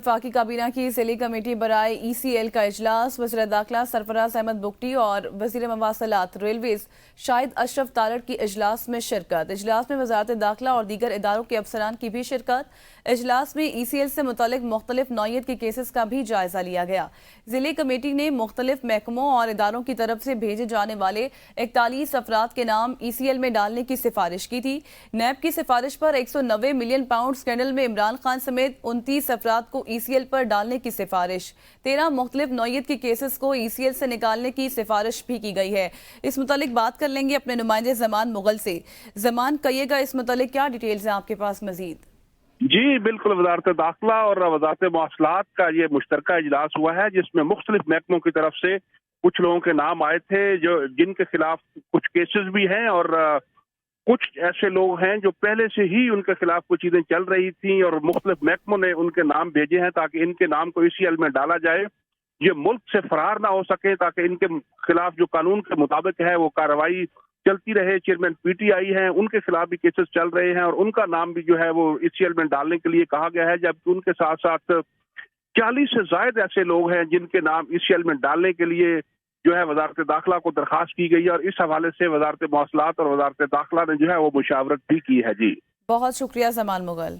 وفاقی کابینہ کی ضلعی کمیٹی برائے ای سی ایل کا اجلاس، وزیر داخلہ سرفراز احمد بگٹی اور وزیر مواصلات ریلویز شاہد اشرف تارڑ کی اجلاس میں شرکت۔ اجلاس میں وزارت داخلہ اور دیگر اداروں کے افسران کی بھی شرکت۔ اجلاس میں ای سی ایل سے متعلق مختلف نوعیت کے کیسز کا بھی جائزہ لیا گیا۔ ضلعی کمیٹی نے مختلف محکموں اور اداروں کی طرف سے بھیجے جانے والے 41 افراد کے نام ای سی ایل میں ڈالنے کی سفارش کی تھی۔ نیب کی سفارش پر 190 ملین پاؤنڈ اسکینڈل میں عمران خان سمیت 29 افراد کو ای سی ایل پر ڈالنے کی سفارش، 13 مختلف نوعیت کے کیسز کو ای سی ایل سے نکالنے کی سفارش بھی کی گئی ہے۔ اس متعلق بات کر لیں گے اپنے نمائندے زمان مغل سے۔ زمان، کہیے گا اس متعلق کیا ڈیٹیلز ہیں آپ کے پاس مزید؟ جی بالکل، وزارت داخلہ اور وزارت مواصلات کا یہ مشترکہ اجلاس ہوا ہے جس میں مختلف محکموں کی طرف سے کچھ لوگوں کے نام آئے تھے جن کے خلاف کچھ کیسز بھی ہیں، اور کچھ ایسے لوگ ہیں جو پہلے سے ہی ان کے خلاف کچھ چیزیں چل رہی تھیں اور مختلف محکموں نے ان کے نام بھیجے ہیں تاکہ ان کے نام کو ای سی ایل میں ڈالا جائے، یہ ملک سے فرار نہ ہو سکے، تاکہ ان کے خلاف جو قانون کے مطابق ہے وہ کارروائی چلتی رہے۔ چیئرمین پی ٹی آئی ہیں، ان کے خلاف بھی کیسز چل رہے ہیں اور ان کا نام بھی جو ہے وہ ای سی ایل میں ڈالنے کے لیے کہا گیا ہے، جبکہ ان کے ساتھ ساتھ 40 سے زائد ایسے لوگ ہیں جن کے نام ای سی ایل میں ڈالنے کے لیے جو ہے وزارت داخلہ کو درخواست کی گئی ہے، اور اس حوالے سے وزارت مواصلات اور وزارت داخلہ نے جو ہے وہ مشاورت بھی کی ہے۔ جی بہت شکریہ زمان مغل۔